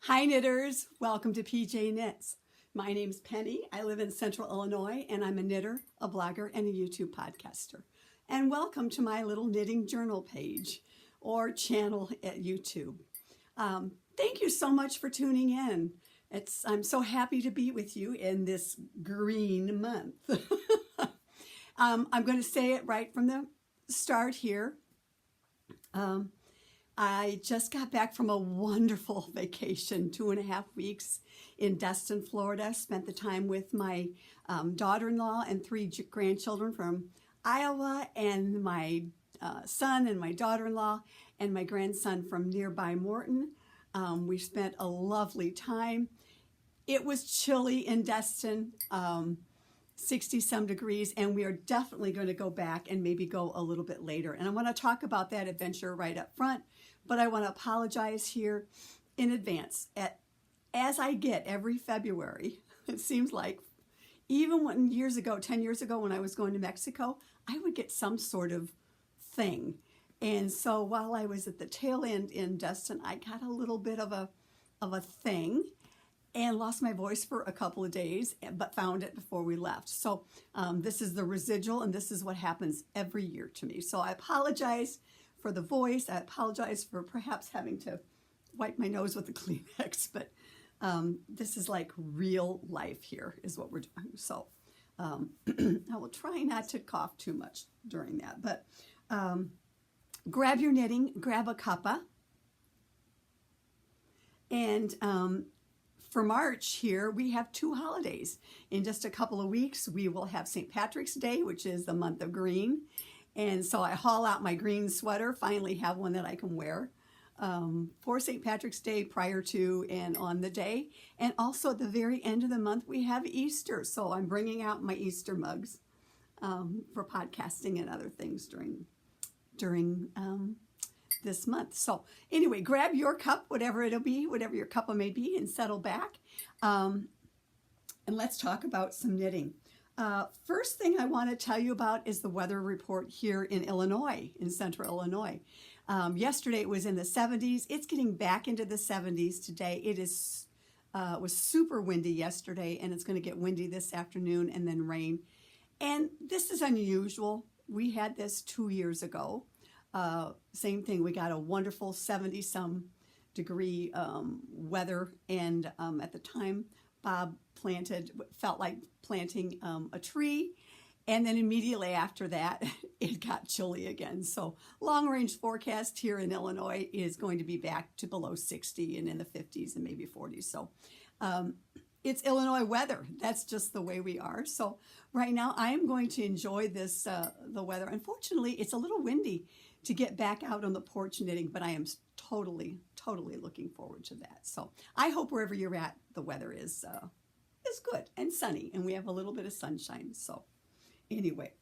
Hi knitters, welcome to PJKnits. My name's Penny. I live in Central Illinois and I'm a knitter, a blogger, and a YouTube podcaster. And welcome to my little knitting journal page or channel at YouTube. Thank you so much for tuning in. I'm so happy to be with you in this green month. I'm going to say it right from the start here. I just got back from a wonderful vacation, 2.5 weeks in Destin, Florida. Spent the time with my daughter-in-law and 3 grandchildren from Iowa, and my son and my daughter-in-law and my grandson from nearby Morton. We spent a lovely time. It was chilly in Destin, 60-some degrees, and we are definitely going to go back and maybe go a little bit later. And I want to talk about that adventure right up front, but I want to apologize here in advance. As I get every February, it seems like, even when 10 years ago when I was going to Mexico, I would get some sort of thing. And so while I was at the tail end in Destin, I got a little bit of a thing and lost my voice for a couple of days, but found it before we left. So this is the residual, and this is what happens every year to me. So I apologize for the voice. I apologize for perhaps having to wipe my nose with a Kleenex, but this is like real life here is what we're doing. So I will try not to cough too much during that, but grab your knitting, grab a cuppa, and for March here, we have 2 holidays. In just a couple of weeks, we will have St. Patrick's Day, which is the month of green. And so I haul out my green sweater, finally have one that I can wear for St. Patrick's Day, prior to and on the day. And also at the very end of the month, we have Easter. So I'm bringing out my Easter mugs for podcasting and other things during this month. So anyway, grab your cup, whatever it'll be, whatever your cuppa may be, and settle back. And let's talk about some knitting. First thing I want to tell you about is the weather report here in Illinois, in Central Illinois. Yesterday it was in the 70s. It's getting back into the 70s today. It was super windy yesterday, and it's going to get windy this afternoon and then rain. And this is unusual. We had this 2 years ago. Same thing, we got a wonderful 70-some degree weather, and at the time Bob felt like planting a tree, and then immediately after that it got chilly again. So long range forecast here in Illinois is going to be back to below 60 and in the 50s and maybe 40s. So it's Illinois weather. That's just the way we are. So right now I am going to enjoy this the weather. Unfortunately, it's a little windy to get back out on the porch knitting, but I am totally looking forward to that. So I hope wherever you're at, the weather is good and sunny, and we have a little bit of sunshine. So anyway,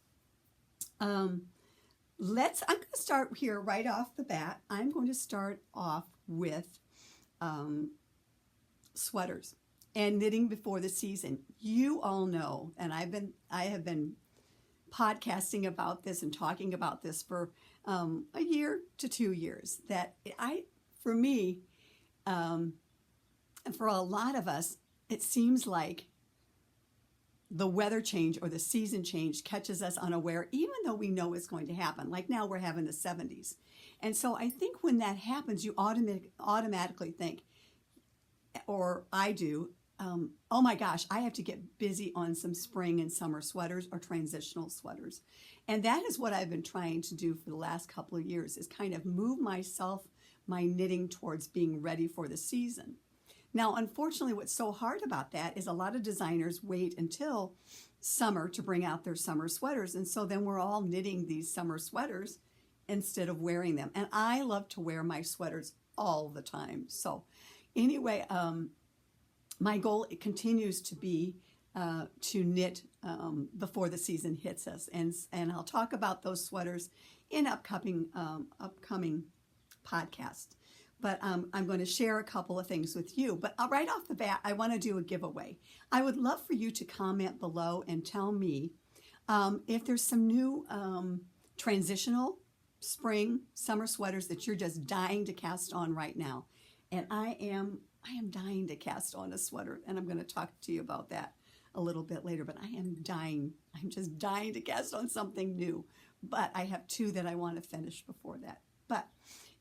I'm going to start here right off the bat. I'm going to start off with sweaters and knitting before the season. You all know, and I have been podcasting about this and talking about this for a year to 2 years, that for me, and for a lot of us, it seems like the weather change or the season change catches us unaware, even though we know it's going to happen. Like now we're having the 70s. And so I think when that happens, you automatically think, or I do, oh my gosh, I have to get busy on some spring and summer sweaters or transitional sweaters. And that is what I've been trying to do for the last couple of years, is kind of move my knitting towards being ready for the season. Now, unfortunately, what's so hard about that is a lot of designers wait until summer to bring out their summer sweaters. And so then we're all knitting these summer sweaters instead of wearing them. And I love to wear my sweaters all the time. So anyway, my goal, it continues to be to knit before the season hits us. And I'll talk about those sweaters in upcoming podcast. But I'm going to share a couple of things with you. But right off the bat, I want to do a giveaway. I would love for you to comment below and tell me if there's some new transitional spring, summer sweaters that you're just dying to cast on right now. And I am I am dying to cast on a sweater, and I'm going to talk to you about that a little bit later, but I am dying. I'm just dying to cast on something new. But I have two that I want to finish before that. But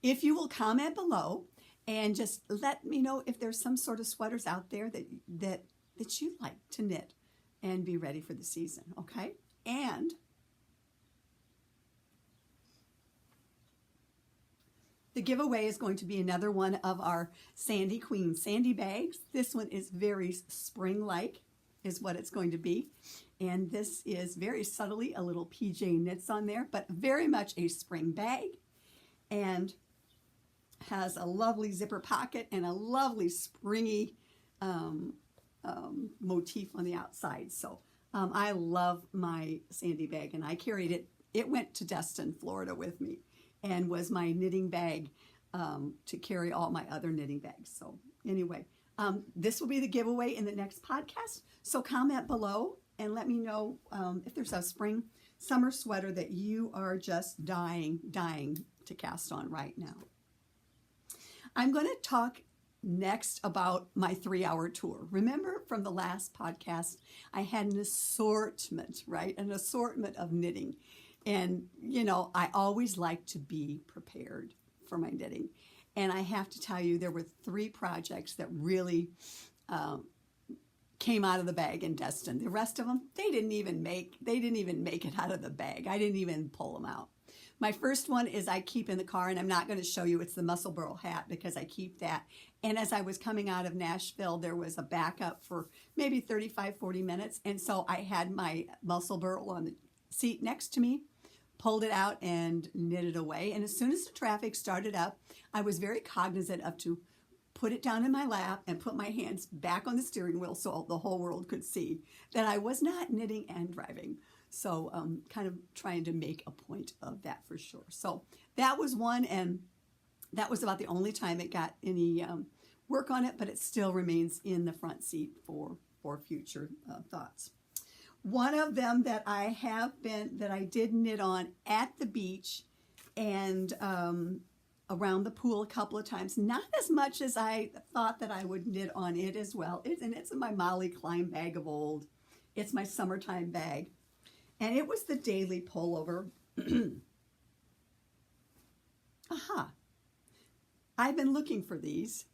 if you will comment below and just let me know if there's some sort of sweaters out there that you'd like to knit and be ready for the season, okay? And the giveaway is going to be another one of our Sandy Queen Sandy bags. This one is very spring-like, is what it's going to be. And this is very subtly a little PJKnits on there, but very much a spring bag. And has a lovely zipper pocket and a lovely springy motif on the outside. So I love my Sandy bag, and I carried it. It went to Destin, Florida with me, and was my knitting bag to carry all my other knitting bags. So anyway, this will be the giveaway in the next podcast. So comment below and let me know if there's a spring, summer sweater that you are just dying to cast on right now. I'm going to talk next about my 3-hour tour. Remember from the last podcast, I had an assortment, right? An assortment of knitting. And, you know, I always like to be prepared for my knitting. And I have to tell you, there were 3 projects that really came out of the bag in Destin. The rest of them, they didn't even make it out of the bag. I didn't even pull them out. My first one is I keep in the car, and I'm not going to show you. It's the Muscle Burl hat because I keep that. And as I was coming out of Nashville, there was a backup for maybe 35, 40 minutes. And so I had my Muscle Burl on the seat next to me, pulled it out and knit it away. And as soon as the traffic started up, I was very cognizant of to put it down in my lap and put my hands back on the steering wheel so the whole world could see that I was not knitting and driving. So kind of trying to make a point of that for sure. So that was one, and that was about the only time it got any work on it, but it still remains in the front seat for future thoughts. One of them that I did knit on at the beach and around the pool a couple of times, not as much as I thought that I would knit on it as well. It's in my Molly Klein bag of old. It's my summertime bag. And it was the daily pullover. Aha. I've been looking for these.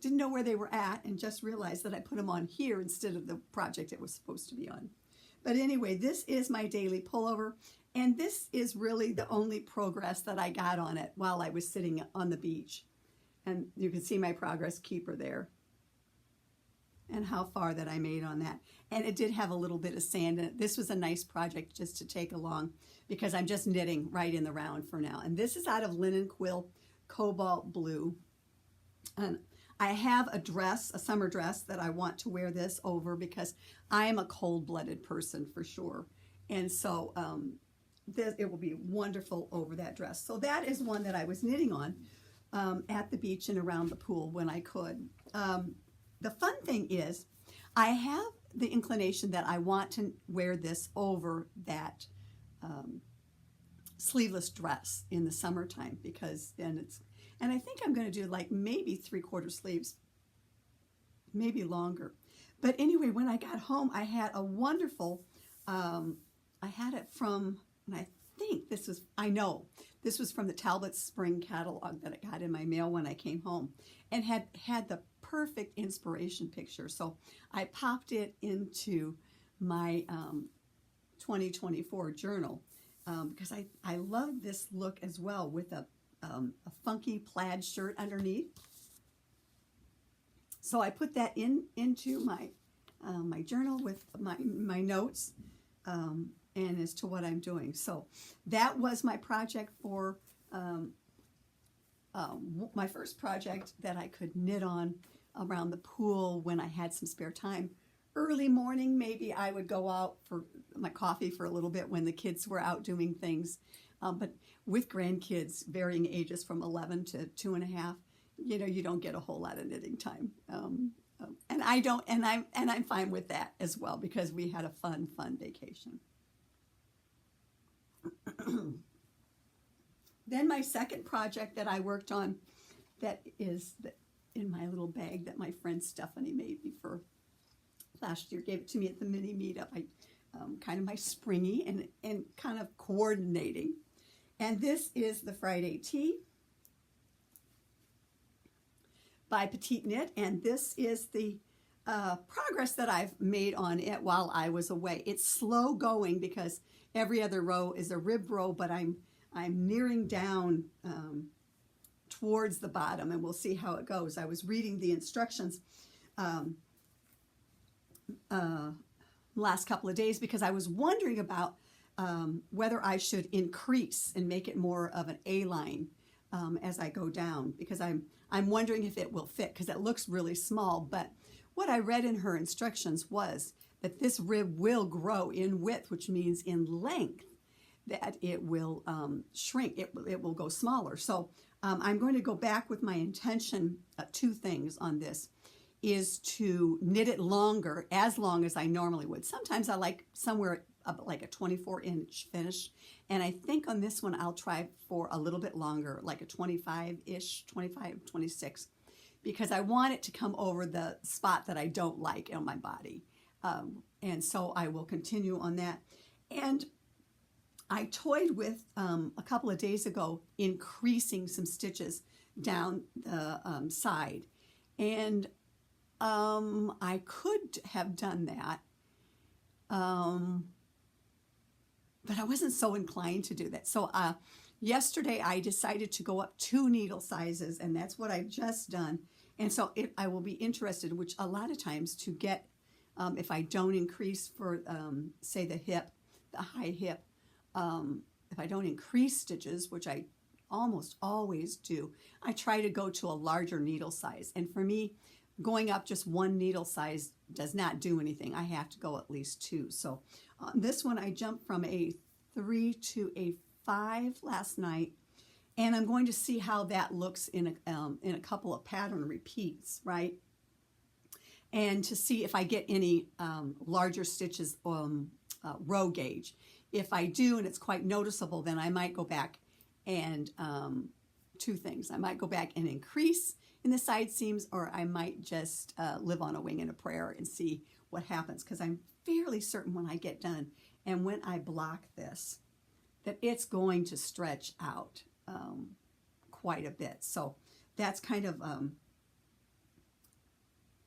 Didn't know where they were at and just realized that I put them on here instead of the project it was supposed to be on. But anyway, this is my daily pullover. And this is really the only progress that I got on it while I was sitting on the beach. And you can see my progress keeper there and how far that I made on that. And it did have a little bit of sand in it. This was a nice project just to take along because I'm just knitting right in the round for now. And this is out of Linen Quill Cobalt Blue. And I have a dress, a summer dress that I want to wear this over because I am a cold-blooded person for sure. And so it will be wonderful over that dress. So that is one that I was knitting on at the beach and around the pool when I could. The fun thing is I have the inclination that I want to wear this over that sleeveless dress in the summertime because then and I think I'm going to do like maybe 3/4 sleeves, maybe longer. But anyway, when I got home, I had a wonderful, I had it from, and I think this was from the Talbot Spring catalog that I got in my mail when I came home and had the perfect inspiration picture. So I popped it into my 2024 journal because I love this look as well with a funky plaid shirt underneath. So I put that into my my journal with my notes and as to what I'm doing. So that was my project for my first project that I could knit on around the pool when I had some spare time. Early morning, maybe I would go out for my coffee for a little bit when the kids were out doing things. But with grandkids, varying ages from 11 to 2.5, you don't get a whole lot of knitting time. And I don't, and I'm fine with that as well because we had a fun vacation. Then my second project that I worked on, that is in my little bag that my friend Stephanie made me for last year. Gave it to me at the mini meetup. Kind of my springy and kind of coordinating. And this is the Friday Tee by Petite Knit, and this is the progress that I've made on it while I was away. It's slow going because every other row is a rib row, but I'm nearing down towards the bottom, and we'll see how it goes. I was reading the instructions last couple of days because I was wondering about whether I should increase and make it more of an A-line as I go down, because I'm wondering if it will fit, because it looks really small. But what I read in her instructions was that this rib will grow in width, which means in length, that it will shrink. It will go smaller. So I'm going to go back with my intention. Two things on this is to knit it longer, as long as I normally would. Sometimes I like somewhere like a 24-inch finish, and I think on this one I'll try for a little bit longer, like a 25-ish, 25, 26, because I want it to come over the spot that I don't like on my body. And so I will continue on that. And I toyed with, a couple of days ago, increasing some stitches down the side. And I could have done that, but I wasn't so inclined to do that. So yesterday I decided to go up 2 needle sizes, and that's what I've just done. And so I will be interested, which a lot of times to get, if I don't increase for, say, the hip, the high hip, if I don't increase stitches, which I almost always do, I try to go to a larger needle size. And for me, going up just 1 needle size does not do anything. I have to go at least 2. So on this one, I jumped from a 3 to a 5 last night, and I'm going to see how that looks in a couple of pattern repeats, right? And to see if I get any larger stitches row gauge. If I do, and it's quite noticeable, then I might go back and 2 things. I might go back and increase in the side seams, or I might just live on a wing and a prayer and see what happens, because I'm fairly certain when I get done and when I block this that it's going to stretch out quite a bit. So that's kind of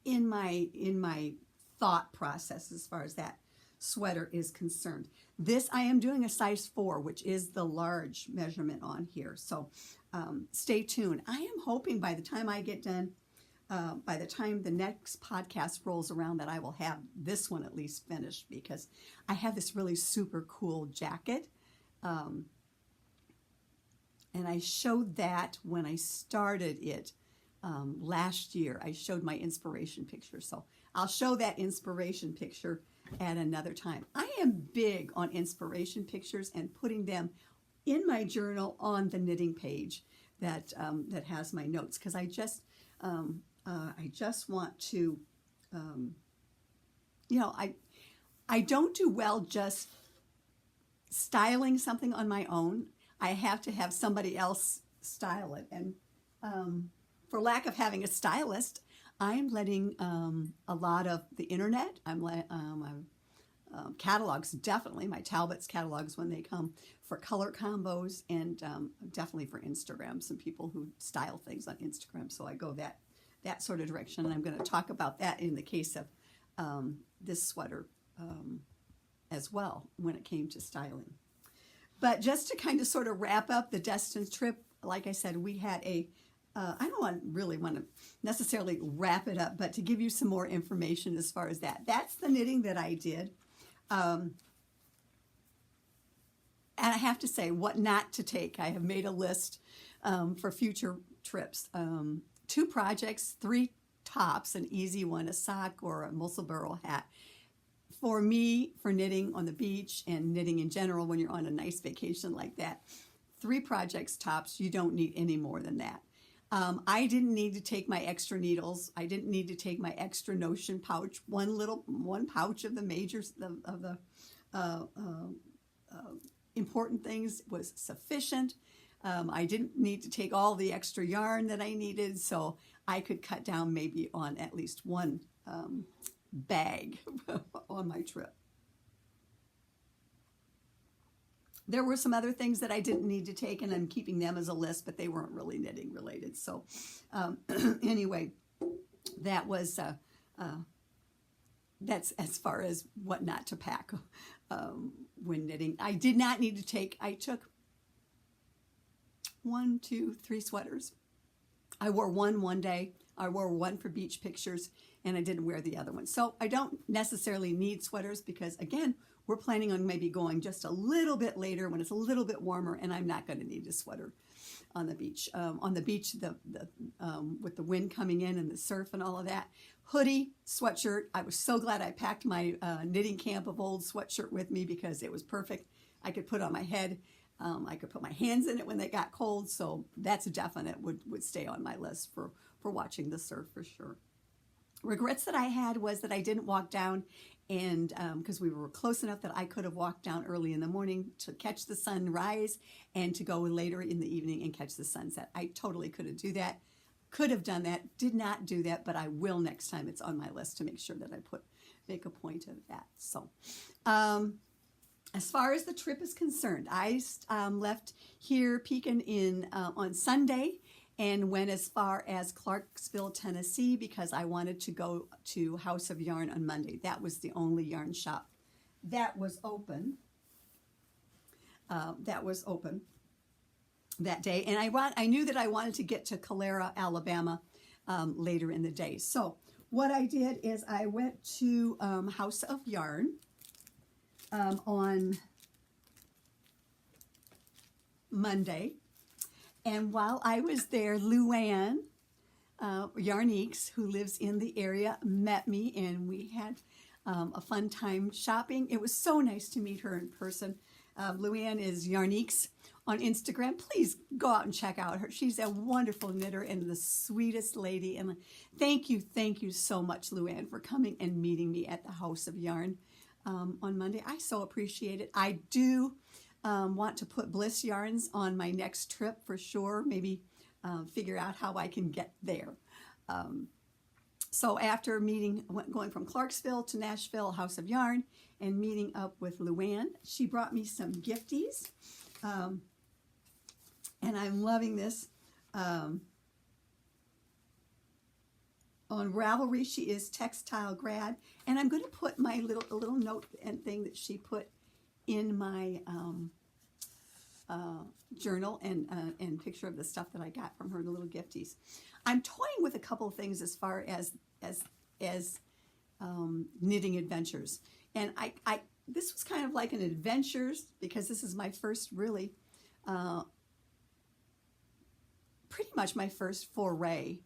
in my thought process as far as that sweater is concerned. This I am doing a size 4, which is the large measurement on here. So stay tuned. I am hoping by the time I get done, by the time the next podcast rolls around, that I will have this one at least finished, because I have this really super cool jacket. And I showed that when I started it last year. I showed my inspiration picture. So I'll show that inspiration picture at another time. I am big on inspiration pictures and putting them in my journal on the knitting page that that has my notes, because I just want to, you know, I don't do well just styling something on my own. I have to have somebody else style it, and for lack of having a stylist, I'm letting a lot of the internet, catalogs, definitely my Talbot's catalogs when they come for color combos, and definitely for Instagram, some people who style things on Instagram. So I go that sort of direction, and I'm going to talk about that in the case of this sweater as well when it came to styling. But just to kind of sort of wrap up the Destin trip, like I said, we had I don't really want to necessarily wrap it up, but to give you some more information as far as that. That's the knitting that I did. And I have to say, what not to take. I have made a list for future trips. 2 projects, 3 tops, an easy one, a sock or a Musselburgh hat. For me, for knitting on the beach and knitting in general when you're on a nice vacation like that, 3 projects tops. You don't need any more than that. I didn't need to take my extra needles. I didn't need to take my extra Notion pouch. One pouch of the majors of the important things was sufficient. I didn't need to take all the extra yarn that I needed, so I could cut down maybe on at least one bag on my trip. There were some other things that I didn't need to take, and I'm keeping them as a list, but they weren't really knitting related. So anyway, that was that's as far as what not to pack when knitting. I did not need to take, I took 1, 2, 3 sweaters. I wore one day. I wore one for beach pictures, and I didn't wear the other one. So I don't necessarily need sweaters because, again, we're planning on maybe going just a little bit later when it's a little bit warmer, and I'm not going to need a sweater on the beach. With the wind coming in and the surf and all of that. Hoodie, sweatshirt. I was so glad I packed my knitting camp of old sweatshirt with me because it was perfect. I could put on my head. I could put my hands in it when they got cold, so that's a definite would stay on my list for watching the surf for sure. Regrets that I had was that I didn't walk down, and because we were close enough that I could have walked down early in the morning to catch the sunrise and to go later in the evening and catch the sunset. I totally could have done that, did not do that, but I will next time. It's on my list to make sure that I make a point of that. So as far as the trip is concerned, I left here Pekin on Sunday and went as far as Clarksville, Tennessee, because I wanted to go to House of Yarn on Monday. That was the only yarn shop that was open. That day, and I knew that I wanted to get to Calera, Alabama, later in the day. So what I did is I went to House of Yarn on Monday. And while I was there, Luann Yarniques, who lives in the area, met me, and we had a fun time shopping. It was so nice to meet her in person. Luann is Yarniques on Instagram. Please go out and check out her. She's a wonderful knitter and the sweetest lady. And thank you so much, Luann, for coming and meeting me at the House of Yarn on Monday. I so appreciate it. I do want to put Bliss yarns on my next trip for sure. Maybe figure out how I can get there. So after going from Clarksville to Nashville, House of Yarn, and meeting up with Luann, she brought me some gifties. And I'm loving this. On Ravelry, she is textile grad, and I'm going to put my little note and thing that she put in my journal and picture of the stuff that I got from her, the little gifties. I'm toying with a couple of things as far as knitting adventures, and this was kind of like an adventures because this is my first really. Pretty much my first foray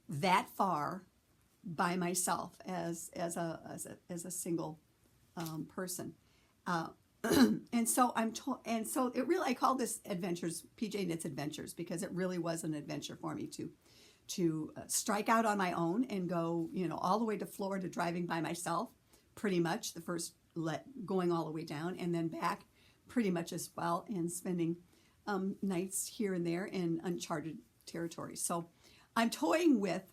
that far by myself as a single person, and so I call this adventures, PJKnits Adventures, because it really was an adventure for me to strike out on my own and go all the way to Florida, driving by myself, pretty much the first going all the way down and then back pretty much as well, and spending nights here and there in uncharted territory. So I'm toying with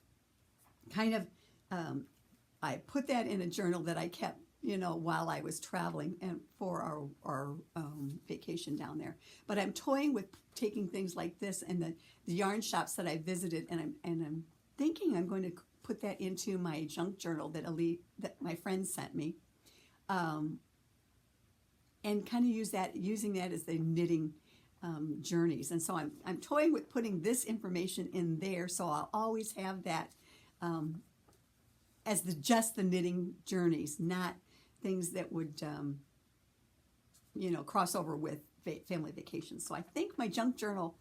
kind of, I put that in a journal that I kept, while I was traveling and for our vacation down there. But I'm toying with taking things like this and the yarn shops that I visited, and I'm thinking I'm going to put that into my junk journal that my friend sent me, and kind of using that as the knitting journeys. And so I'm toying with putting this information in there, so I'll always have that as just the knitting journeys, not things that would cross over with family vacations. So I think my junk journal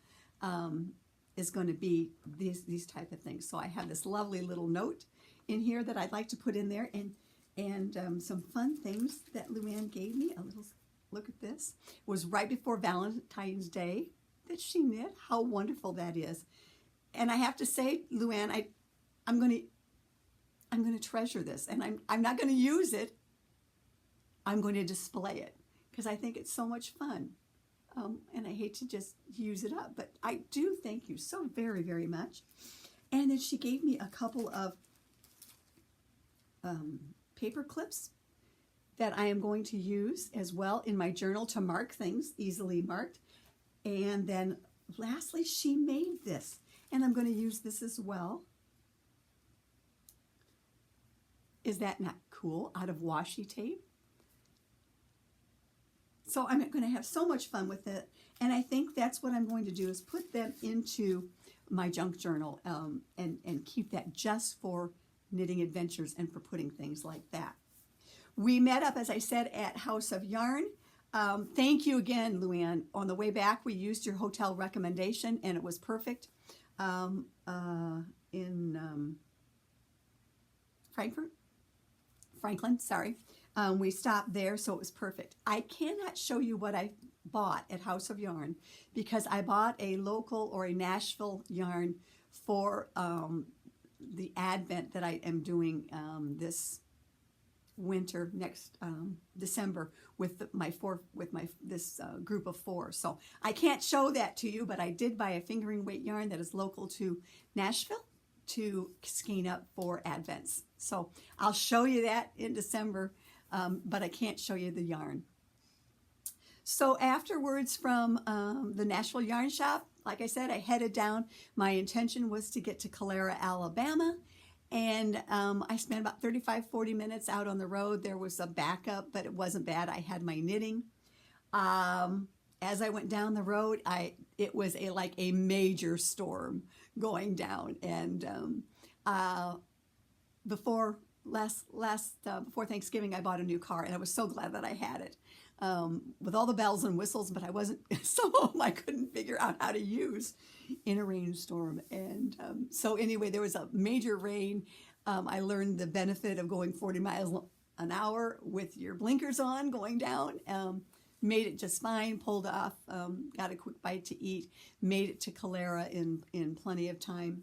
is going to be these type of things. So I have this lovely little note in here that I'd like to put in there, and some fun things that Luann gave me. A little look at this. It was right before Valentine's Day that she knit. How wonderful that is. And I have to say, Luann, I'm going to treasure this, and I'm not going to use it. I'm going to display it because I think it's so much fun. And I hate to just use it up, but I do thank you so very, very much. And then she gave me a couple of paper clips that I am going to use as well in my journal to mark things, easily marked. And then lastly, she made this, and I'm going to use this as well. Is that not cool? Out of washi tape. So I'm going to have so much fun with it, and I think that's what I'm going to do, is put them into my junk journal and keep that just for knitting adventures and for putting things like that. We met up, as I said, at Haus of Yarn. Thank you again, Luann. On the way back, we used your hotel recommendation, and it was perfect in Franklin, sorry. We stopped there, so it was perfect. I cannot show you what I bought at Haus of Yarn because I bought a local or a Nashville yarn for the Advent that I am doing this winter, next December, with this group of 4. So I can't show that to you, but I did buy a fingering weight yarn that is local to Nashville to skein up for Advents. So I'll show you that in December, but I can't show you the yarn. So afterwards from the Nashville Yarn Shop, like I said, I headed down. My intention was to get to Calera, Alabama, and I spent about 35-40 minutes out on the road. There was a backup, but it wasn't bad. I had my knitting. As I went down the road, it was like a major storm going down, and before Thanksgiving, I bought a new car, and I was so glad that I had it, with all the bells and whistles, but some of them I couldn't figure out how to use in a rainstorm. And so anyway, there was a major rain. I learned the benefit of going 40 miles an hour with your blinkers on going down. Made it just fine, pulled off, got a quick bite to eat, made it to Calera in plenty of time,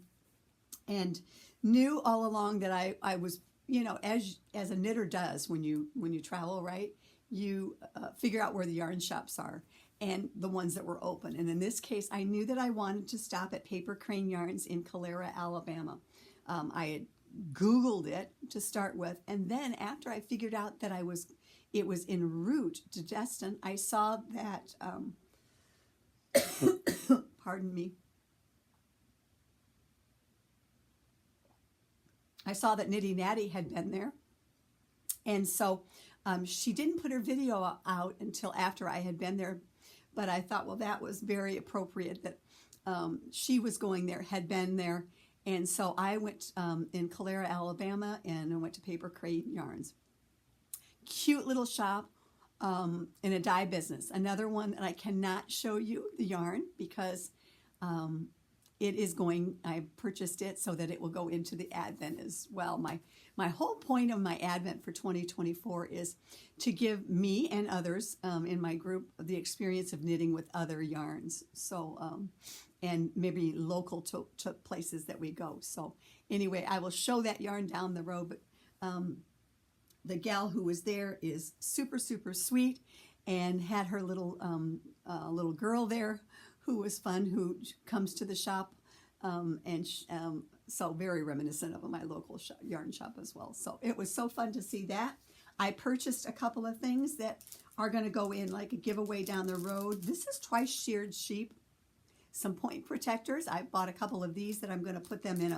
and knew all along that I was, as a knitter does when you travel, right? You figure out where the yarn shops are and the ones that were open. And in this case, I knew that I wanted to stop at Paper Crane Yarns in Calera, Alabama. I had Googled it to start with, and then after I figured out that it was en route to Destin, I saw that, pardon me, I saw that Nitty Natty had been there, and so she didn't put her video out until after I had been there, but I thought, well, that was very appropriate that she was going there, had been there, and so I went in Calera, Alabama, and I went to Paper Crane Yarns. Cute little shop in a dye business. Another one that I cannot show you the yarn because I purchased it so that it will go into the Advent as well. My whole point of my Advent for 2024 is to give me and others in my group the experience of knitting with other yarns. So, and maybe local to places that we go. So anyway, I will show that yarn down the road, but the gal who was there is super, super sweet and had her little girl there who was fun, who comes to the shop, so very reminiscent of my local yarn shop as well. So it was so fun to see that. I purchased a couple of things that are going to go in like a giveaway down the road. This is twice sheared sheep, some point protectors. I bought a couple of these that I'm going to put them in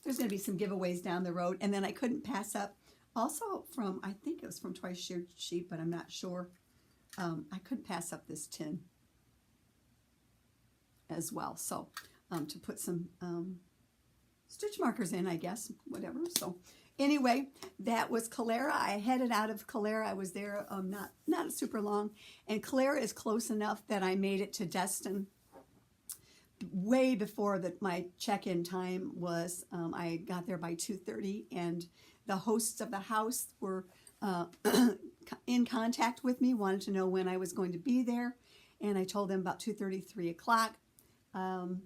there's going to be some giveaways down the road. And then I couldn't pass up, also from, I think it was from Twice Sheared Sheep, but I'm not sure. I couldn't pass up this tin as well. So to put some stitch markers in, I guess, whatever. So anyway, that was Calera. I headed out of Calera. I was there not super long. And Calera is close enough that I made it to Destin way before my check-in time was. I got there by 2:30, and the hosts of the house were in contact with me, wanted to know when I was going to be there, and I told them about 2:30, 3 o'clock, and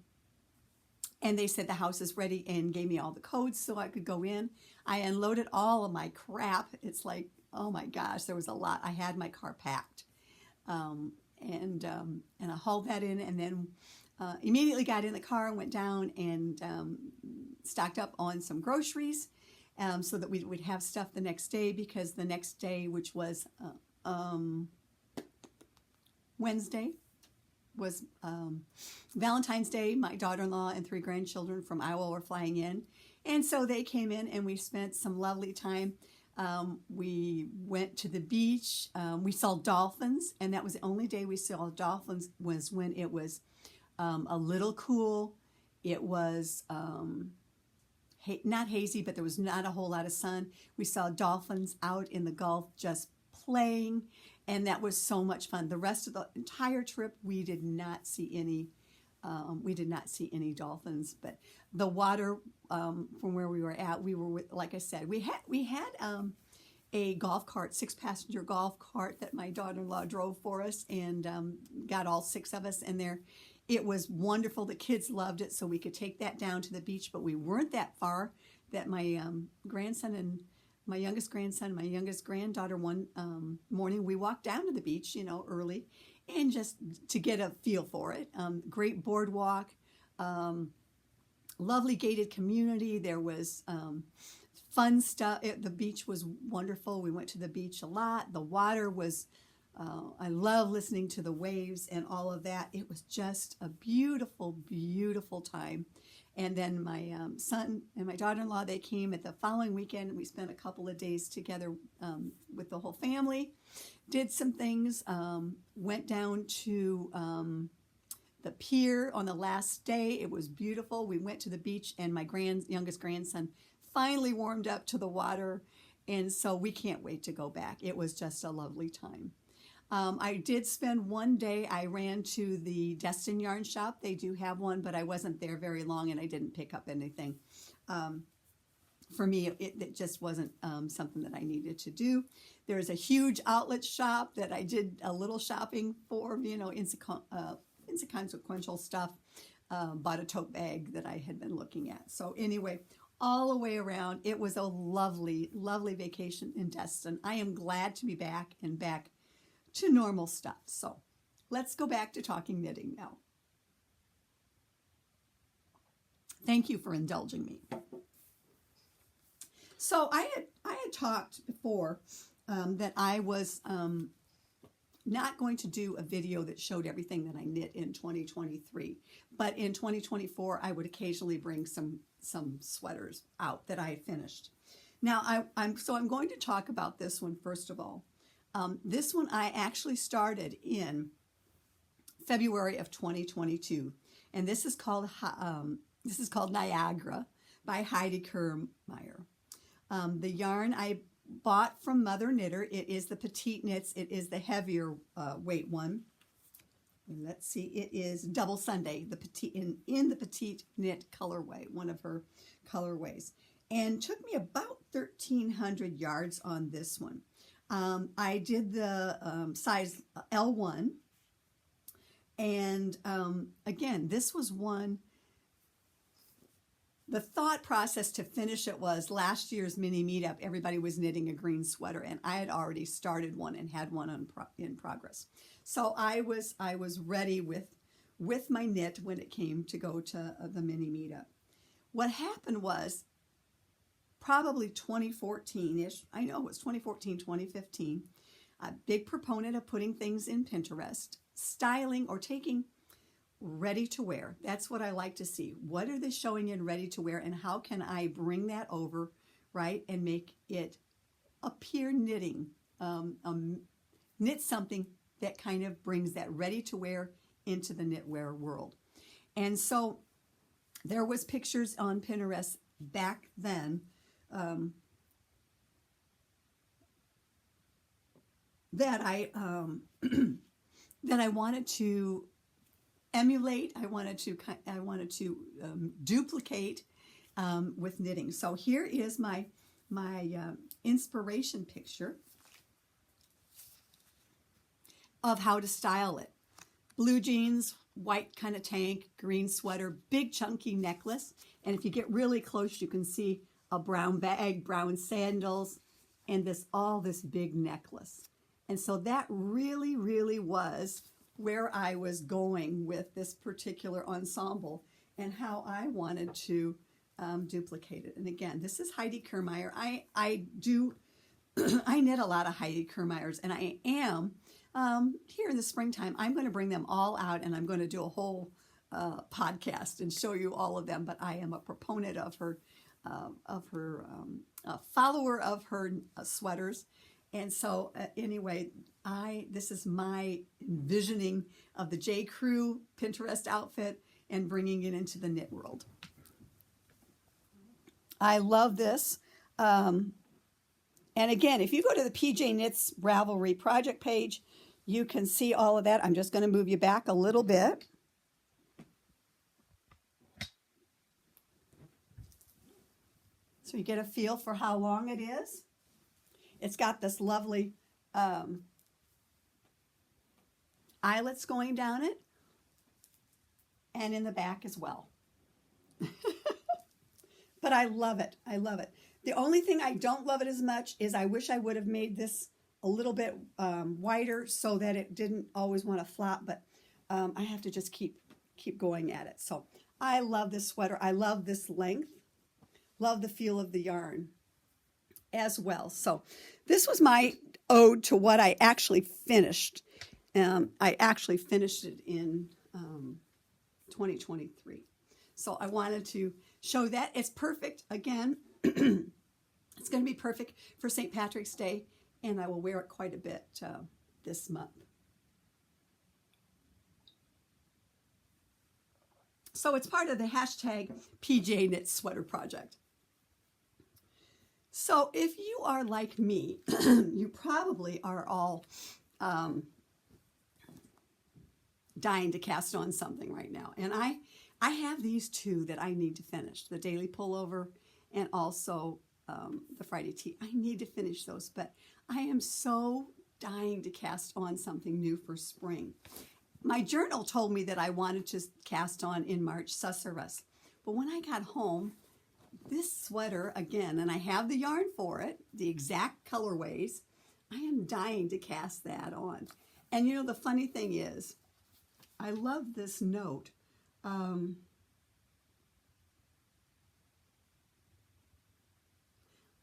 they said the house is ready and gave me all the codes so I could go in. I unloaded all of my crap. It's like, oh my gosh, there was a lot. I had my car packed, and I hauled that in, and then immediately got in the car and went down and stocked up on some groceries so that we would have stuff the next day, because the next day, which was Wednesday, was Valentine's Day. My daughter-in-law and 3 grandchildren from Iowa were flying in, and so they came in and we spent some lovely time. We went to the beach. We saw dolphins, and that was the only day we saw dolphins, was when it was a little cool. It was not hazy, but there was not a whole lot of sun. We saw dolphins out in the Gulf just playing, and that was so much fun. The rest of the entire trip, we did not see any. We did not see any dolphins, but the water from where we were at, we were with, like I said, we had a golf cart, 6-passenger golf cart that my daughter-in-law drove for us, and got all 6 of us in there. It was wonderful. The kids loved it, so we could take that down to the beach, but we weren't that far that my grandson and my youngest grandson, my youngest granddaughter, one morning, we walked down to the beach, early, and just to get a feel for it. Great boardwalk, lovely gated community. There was fun stuff. The beach was wonderful. We went to the beach a lot. The water was, I love listening to the waves and all of that. It was just a beautiful, beautiful time. And then my son and my daughter-in-law, they came at the following weekend, and we spent a couple of days together with the whole family. Did some things, went down to the pier on the last day. It was beautiful. We went to the beach, and my youngest grandson finally warmed up to the water, and so we can't wait to go back. It was just a lovely time. I did spend one day, I ran to the Destin yarn shop. They do have one, but I wasn't there very long, and I didn't pick up anything. For me, it just wasn't something that I needed to do. There's a huge outlet shop that I did a little shopping for, inconsequential stuff. Bought a tote bag that I had been looking at. So anyway, all the way around, it was a lovely, lovely vacation in Destin. I am glad to be back and back to normal stuff. So let's go back to talking knitting now. Thank you for indulging me. So I had talked before that I was not going to do a video that showed everything that I knit in 2023, but in 2024 I would occasionally bring some sweaters out that I had finished. Now I'm going to talk about this one first of all. This one I actually started in February of 2022, and this is called Niagara by Heidi Kermeyer. The yarn I bought from Mother Knitter. It is the PJKnits. It is the heavier weight one. And let's see, it is Double Sunday, the in the petite knit colorway, one of her colorways, and took me about 1,300 yards on this one. I did the size L1, and again, this was one. The thought process to finish it was last year's mini meetup. Everybody was knitting a green sweater, and I had already started one and had one in progress. So I was ready with my knit when it came to go to the mini meetup. What happened was probably 2014-ish. I know it was 2014, 2015. A big proponent of putting things in Pinterest, styling or taking ready to wear. That's what I like to see. What are they showing in ready to wear, and how can I bring that over, right, and make it appear knitting, knit something that kind of brings that ready to wear into the knitwear world. And so there was pictures on Pinterest back then that I wanted to emulate. I wanted to duplicate with knitting. So here is my inspiration picture of how to style it. Blue jeans, white kind of tank, green sweater, big chunky necklace, and if you get really close, you can see a brown bag, brown sandals, and all this big necklace. And so that really, really was where I was going with this particular ensemble and how I wanted to duplicate it. And again, this is Heidi Kermeyer. I do I knit a lot of Heidi Kermeyers, and I am here in the springtime. I'm going to bring them all out, and I'm going to do a whole podcast and show you all of them. But I am a proponent of her, a follower of her sweaters. And so anyway, this is my envisioning of the J. Crew Pinterest outfit and bringing it into the knit world. I love this. And again, if you go to the PJKnits Ravelry project page, you can see all of that. I'm just going to move you back a little bit. So you get a feel for how long it is. It's got this lovely eyelets going down it and in the back as well. But I love it. I love it. The only thing I don't love it as much is I wish I would have made this a little bit wider so that it didn't always want to flop, but I have to just keep going at it. So I love this sweater. I love this length. Love the feel of the yarn as well. So this was my ode to what I actually finished. I actually finished it in 2023. So I wanted to show that. It's perfect. Again, it's going to be perfect for St. Patrick's Day, and I will wear it quite a bit this month. So it's part of the hashtag PJKnits Sweater Project. So if you are like me, you probably are all dying to cast on something right now. And I have these two that I need to finish, the Daily Pullover and also the Friday Tee. I need to finish those, but I am so dying to cast on something new for spring. My journal told me that I wanted to cast on in March Susurrus, but when I got home, this sweater again, and I have the yarn for it, the exact colorways, I am dying to cast that on. And you know, the funny thing is, I love this note. I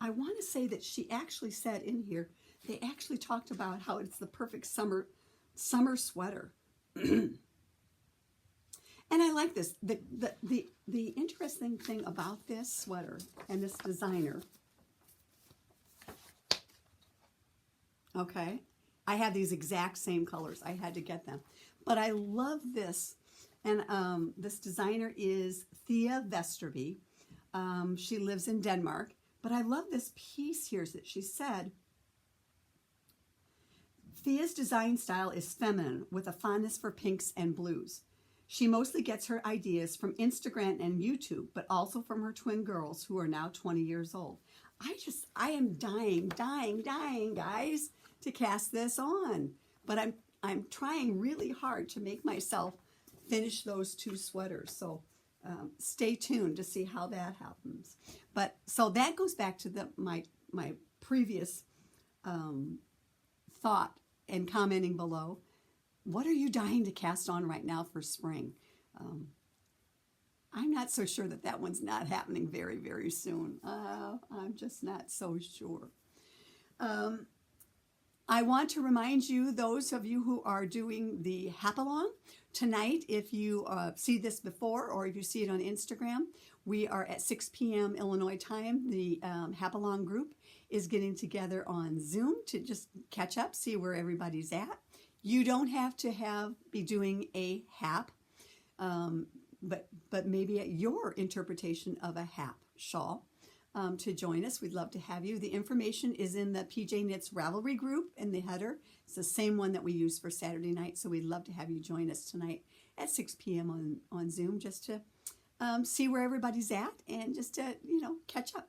want to say that she actually said in here, they actually talked about how it's the perfect summer sweater. And I like this. The interesting thing about this sweater and this designer, okay, I have these exact same colors. I had to get them. But I love this. And this designer is Thea Vesterby. She lives in Denmark. But I love this piece here that she said, Thea's design style is feminine with a fondness for pinks and blues. She mostly gets her ideas from Instagram and YouTube, but also from her twin girls who are now 20 years old. I am dying, guys, to cast this on. But I'm trying really hard to make myself finish those two sweaters. So stay tuned to see how that happens. But so that goes back to my previous thought and commenting below. What are you dying to cast on right now for spring? I'm not so sure that one's not happening very, very soon. I'm just not so sure. I want to remind you, those of you who are doing the Hap-Along, tonight, if you see this before or if you see it on Instagram, we are at 6 p.m. Illinois time. The Hap-Along group is getting together on Zoom to just catch up, see where everybody's at. You don't have to be doing a hap, but maybe at your interpretation of a hap shawl to join us. We'd love to have you. The information is in the PJKnits Ravelry Group in the header. It's the same one that we use for Saturday night, so we'd love to have you join us tonight at 6 p.m. on Zoom just to see where everybody's at and just to, catch up.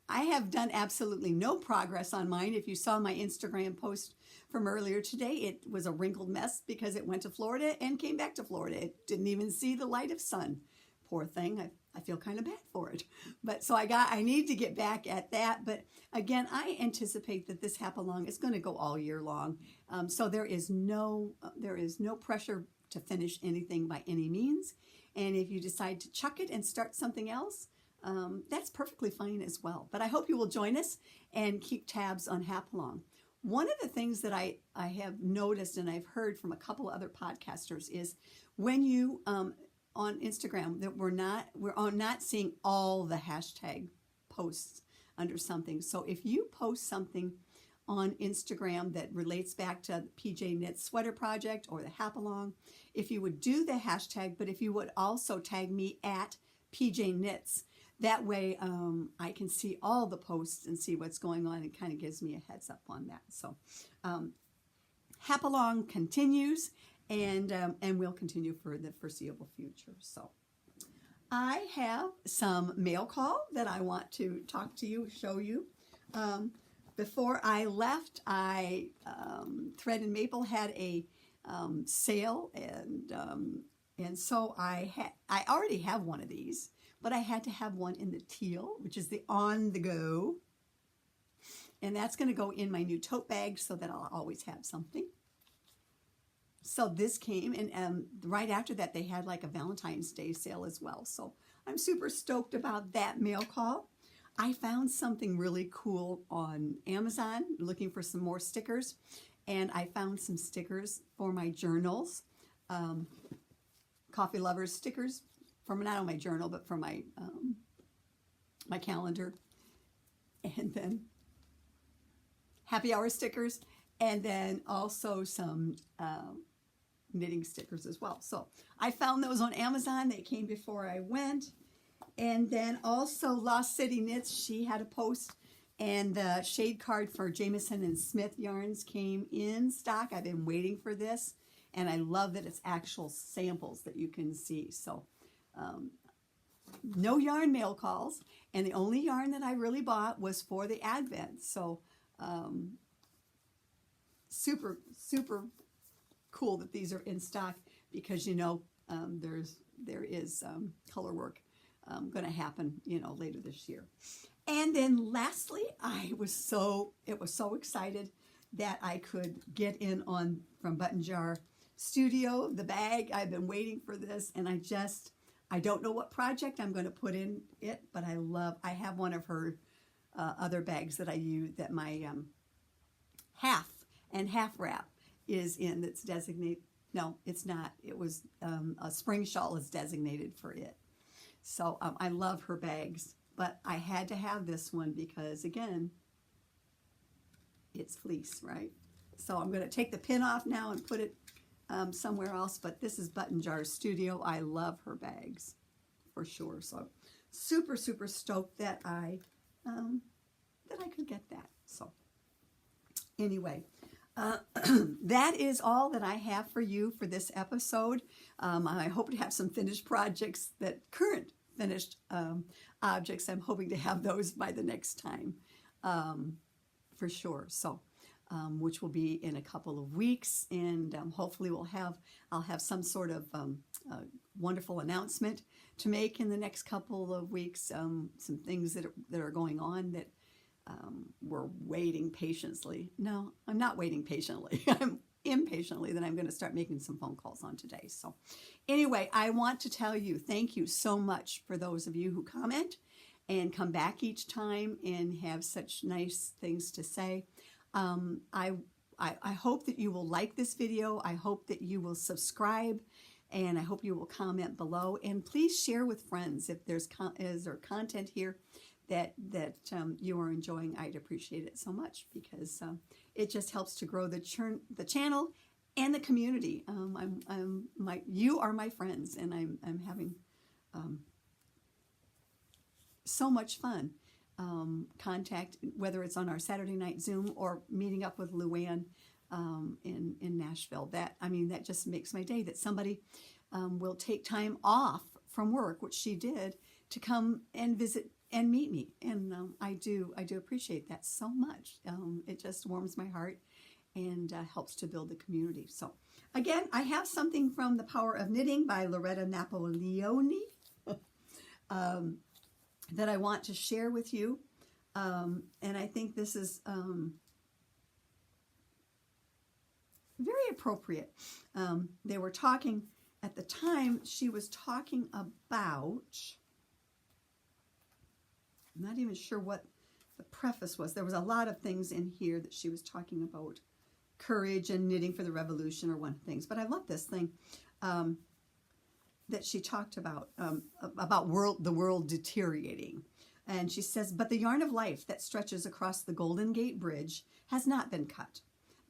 I have done absolutely no progress on mine. If you saw my Instagram post from earlier today, it was a wrinkled mess because it went to Florida and came back to Florida. It didn't even see the light of sun Poor thing. I feel kind of bad for it. But so I need to get back at that. But again, I anticipate that this Hap-Along is going to go all year long. So there is no pressure to finish anything by any means. And if you decide to chuck it and start something else, that's perfectly fine as well. But I hope you will join us and keep tabs on Hap-Along. One of the things that I have noticed and I've heard from a couple of other podcasters is when you on Instagram that we're not seeing all the hashtag posts under something. So if you post something on Instagram that relates back to the PJKnits sweater project or the Hap-Along, if you would do the hashtag, but if you would also tag me at PJKnits, that way I can see all the posts and see what's going on. It kind of gives me a heads up on that. So Hap-Along continues and will continue for the foreseeable future. So I have some mail call that I want to talk to you, show you. Before I left, Thread and Maple had a sale, and so I already have one of these, but I had to have one in the teal, which is the on the go, and that's going to go in my new tote bag so that I'll always have something. So this came, and right after that, they had like a Valentine's Day sale as well. So I'm super stoked about that mail call. I found something really cool on Amazon, looking for some more stickers, and I found some stickers for my journals, coffee lovers stickers, from not on my journal, but for my my calendar, and then happy hour stickers, and then also some knitting stickers as well. So I found those on Amazon. They came before I went. And then also Lost City Knits, she had a post, and the shade card for Jamieson and Smith yarns came in stock. I've been waiting for this, and I love that it's actual samples that you can see. So no yarn mail calls, and the only yarn that I really bought was for the Advent. So super, super cool that these are in stock, because, you know, there is color work going to happen, you know, later this year. And then lastly, it was so excited that I could get in on from Buttonjar Studio, the bag. I've been waiting for this, and I don't know what project I'm going to put in it, but I have one of her other bags that I use, that my half and half wrap is in, that's designated. No, it's not. It was a spring shawl is designated for it. So I love her bags, but I had to have this one because, again, it's fleece, right? So I'm going to take the pin off now and put it somewhere else, but this is Buttonjar Studio. I love her bags for sure. So super, super stoked that I could get that. So anyway, that is all that I have for you for this episode. I hope to have some finished projects, current finished objects. I'm hoping to have those by the next time, for sure. So, which will be in a couple of weeks, and hopefully I'll have some sort of wonderful announcement to make in the next couple of weeks. Some things that are going on that we're waiting patiently. No, I'm not waiting patiently. I'm impatiently that I'm going to start making some phone calls on today. So anyway, I want to tell you, thank you so much for those of you who comment and come back each time and have such nice things to say. I hope that you will like this video. I hope that you will subscribe, and I hope you will comment below, and please share with friends if there's content here that you are enjoying. I'd appreciate it so much, because it just helps to grow the channel and the community. You are my friends, and I'm having so much fun. Contact, whether it's on our Saturday night Zoom or meeting up with Luann in Nashville. That just makes my day, that somebody will take time off from work, which she did, to come and visit and meet me, and I do appreciate that so much. It just warms my heart and helps to build the community. So again, I have something from The Power of Knitting by Loretta Napoleoni. that I want to share with you. And I think this is very appropriate. They were talking, at the time, she was talking about, I'm not even sure what the preface was. There was a lot of things in here that she was talking about. Courage and knitting for the revolution are one of the things. But I love this thing that she talked about the world deteriorating. And she says, but the yarn of life that stretches across the Golden Gate Bridge has not been cut.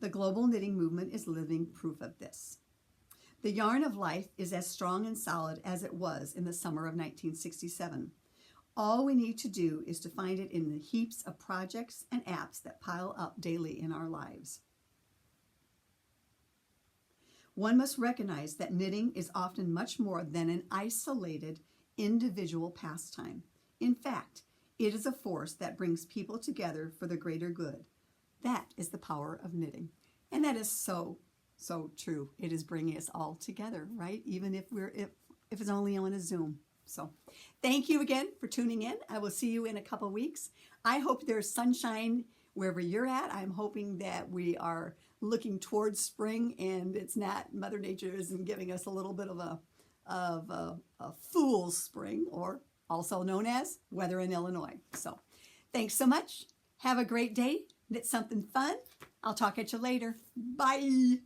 The global knitting movement is living proof of this. The yarn of life is as strong and solid as it was in the summer of 1967. All we need to do is to find it in the heaps of projects and apps that pile up daily in our lives. One must recognize that knitting is often much more than an isolated, individual pastime. In fact, it is a force that brings people together for the greater good. That is the power of knitting. And that is so, so true. It is bringing us all together, right? Even if it's only on a Zoom. So thank you again for tuning in. I will see you in a couple weeks. I hope there's sunshine wherever you're at. I'm hoping that we are looking towards spring and it's not, Mother Nature isn't giving us a little bit of a fool's spring, or also known as weather in Illinois. So thanks so much. Have a great day. Knit something fun. I'll talk at you later. Bye.